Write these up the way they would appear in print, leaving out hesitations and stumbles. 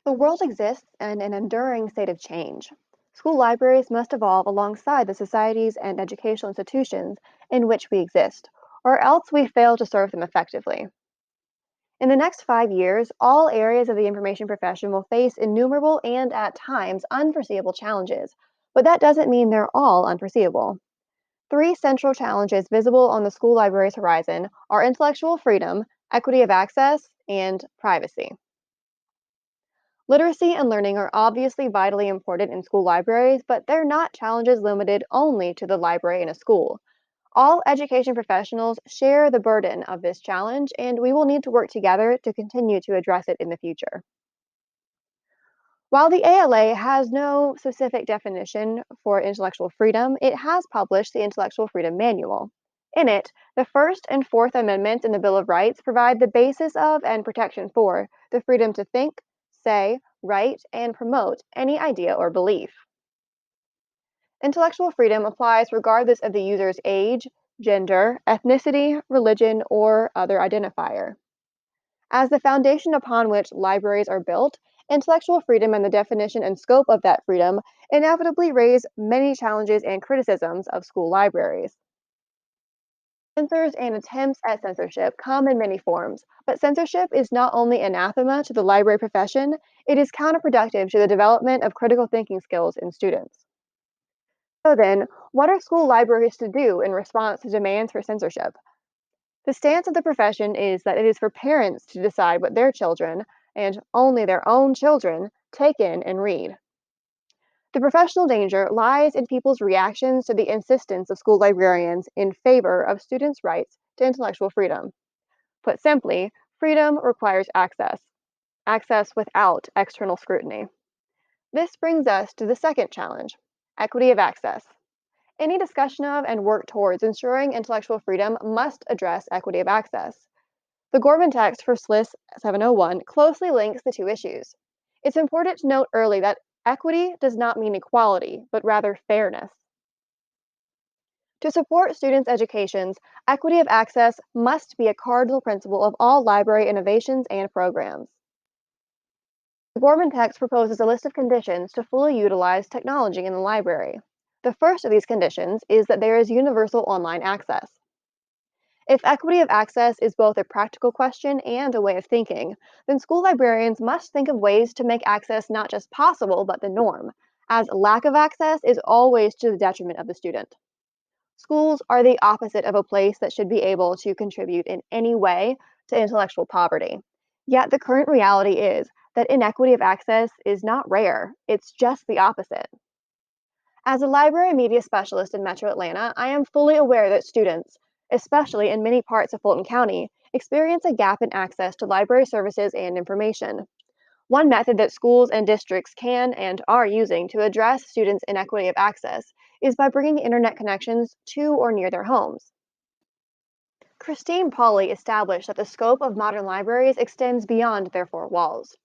The world exists in an enduring state of change. School libraries must evolve alongside the societies and educational institutions in which we exist, or else we fail to serve them effectively. In the next 5 years, all areas of the information profession will face innumerable and, at times, unforeseeable challenges, but that doesn't mean they're all unforeseeable. Three central challenges visible on the school library's horizon are intellectual freedom, equity of access, and privacy. Literacy and learning are obviously vitally important in school libraries, but they're not challenges limited only to the library in a school. All education professionals share the burden of this challenge, and we will need to work together to continue to address it in the future. While the ALA has no specific definition for intellectual freedom, it has published the Intellectual Freedom Manual. In it, the First and Fourth Amendments in the Bill of Rights provide the basis of and protection for the freedom to think, say, write, and promote any idea or belief. Intellectual freedom applies regardless of the user's age, gender, ethnicity, religion, or other identifier. As the foundation upon which libraries are built, intellectual freedom and the definition and scope of that freedom inevitably raise many challenges and criticisms of school libraries. Censors and attempts at censorship come in many forms, but censorship is not only anathema to the library profession, it is counterproductive to the development of critical thinking skills in students. So then, what are school libraries to do in response to demands for censorship? The stance of the profession is that it is for parents to decide what their children, and only their own children, take in and read. The professional danger lies in people's reactions to the insistence of school librarians in favor of students' rights to intellectual freedom. Put simply, freedom requires access without external scrutiny. This brings us to the second challenge, equity of access. Any discussion of and work towards ensuring intellectual freedom must address equity of access. The Gorman text for SLIS 701 closely links the two issues. It's important to note early that equity does not mean equality, but rather fairness. To support students' educations, equity of access must be a cardinal principle of all library innovations and programs. The Gorman text proposes a list of conditions to fully utilize technology in the library. The first of these conditions is that there is universal online access. If equity of access is both a practical question and a way of thinking, then school librarians must think of ways to make access not just possible, but the norm, as lack of access is always to the detriment of the student. Schools are the opposite of a place that should be able to contribute in any way to intellectual poverty. Yet the current reality is that inequity of access is not rare, it's just the opposite. As a library media specialist in Metro Atlanta, I am fully aware that students, especially in many parts of Fulton County, experience a gap in access to library services and information. One method that schools and districts can and are using to address students' inequity of access is by bringing internet connections to or near their homes. Christine Pauley established that the scope of modern libraries extends beyond their four walls.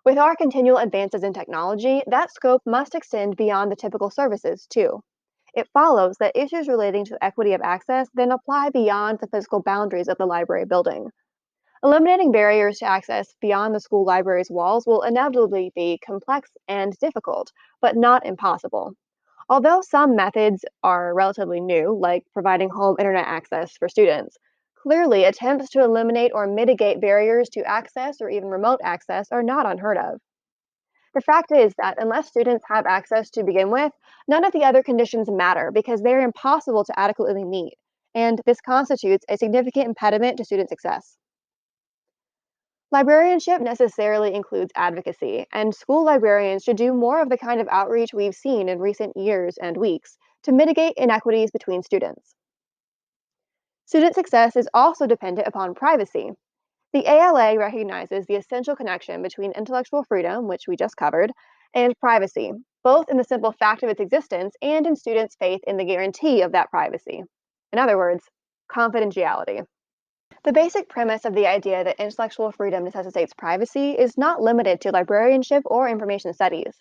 With our continual advances in technology, that scope must extend beyond the typical services, too. It follows that issues relating to equity of access then apply beyond the physical boundaries of the library building. Eliminating barriers to access beyond the school library's walls will inevitably be complex and difficult, but not impossible. Although some methods are relatively new, like providing home internet access for students, clearly attempts to eliminate or mitigate barriers to access or even remote access are not unheard of. The fact is that unless students have access to begin with, none of the other conditions matter because they're impossible to adequately meet, and this constitutes a significant impediment to student success. Librarianship necessarily includes advocacy, and school librarians should do more of the kind of outreach we've seen in recent years and weeks to mitigate inequities between students. Student success is also dependent upon privacy. The ALA recognizes the essential connection between intellectual freedom, which we just covered, and privacy, both in the simple fact of its existence and in students' faith in the guarantee of that privacy. In other words, confidentiality. The basic premise of the idea that intellectual freedom necessitates privacy is not limited to librarianship or information studies.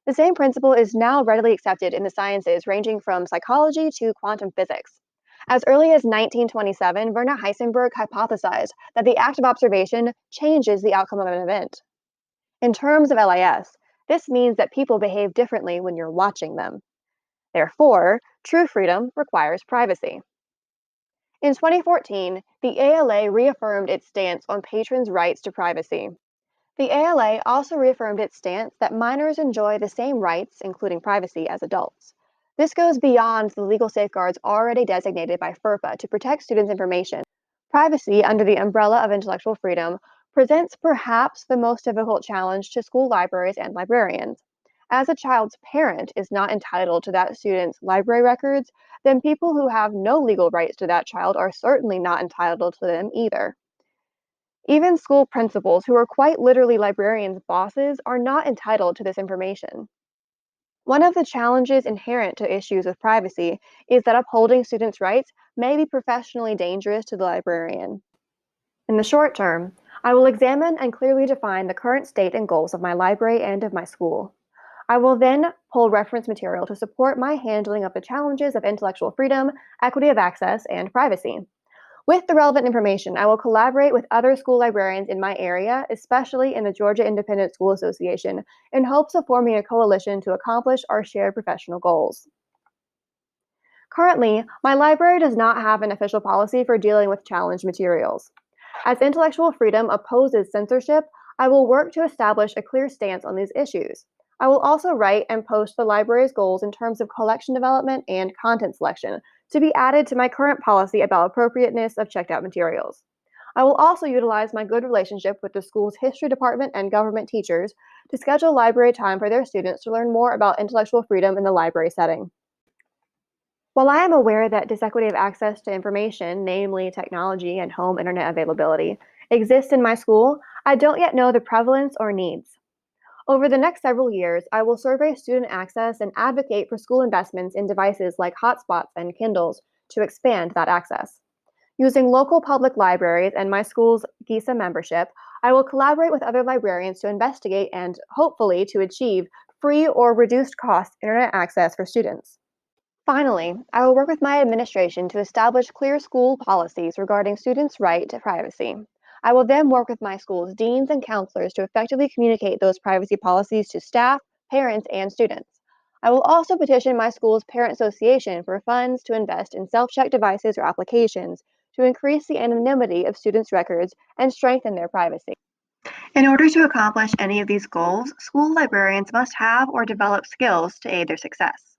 The same principle is now readily accepted in the sciences ranging from psychology to quantum physics. As early as 1927, Werner Heisenberg hypothesized that the act of observation changes the outcome of an event. In terms of LIS, this means that people behave differently when you're watching them. Therefore, true freedom requires privacy. In 2014, the ALA reaffirmed its stance on patrons' rights to privacy. The ALA also reaffirmed its stance that minors enjoy the same rights, including privacy, as adults. This goes beyond the legal safeguards already designated by FERPA to protect students' information. Privacy, under the umbrella of intellectual freedom, presents perhaps the most difficult challenge to school libraries and librarians. As a child's parent is not entitled to that student's library records, then people who have no legal rights to that child are certainly not entitled to them either. Even school principals, who are quite literally librarians' bosses, are not entitled to this information. One of the challenges inherent to issues with privacy is that upholding students' rights may be professionally dangerous to the librarian. In the short term, I will examine and clearly define the current state and goals of my library and of my school. I will then pull reference material to support my handling of the challenges of intellectual freedom, equity of access, and privacy. With the relevant information, I will collaborate with other school librarians in my area, especially in the Georgia Independent School Association, in hopes of forming a coalition to accomplish our shared professional goals. Currently, my library does not have an official policy for dealing with challenged materials. As intellectual freedom opposes censorship, I will work to establish a clear stance on these issues. I will also write and post the library's goals in terms of collection development and content selection to be added to my current policy about appropriateness of checked out materials. I will also utilize my good relationship with the school's history department and government teachers to schedule library time for their students to learn more about intellectual freedom in the library setting. While I am aware that disequity of access to information, namely technology and home internet availability, exists in my school, I don't yet know the prevalence or needs. Over the next several years, I will survey student access and advocate for school investments in devices like hotspots and Kindles to expand that access. Using local public libraries and my school's GISA membership, I will collaborate with other librarians to investigate and, hopefully, to achieve free or reduced cost internet access for students. Finally, I will work with my administration to establish clear school policies regarding students' right to privacy. I will then work with my school's deans and counselors to effectively communicate those privacy policies to staff, parents, and students. I will also petition my school's parent association for funds to invest in self-check devices or applications to increase the anonymity of students' records and strengthen their privacy. In order to accomplish any of these goals, school librarians must have or develop skills to aid their success.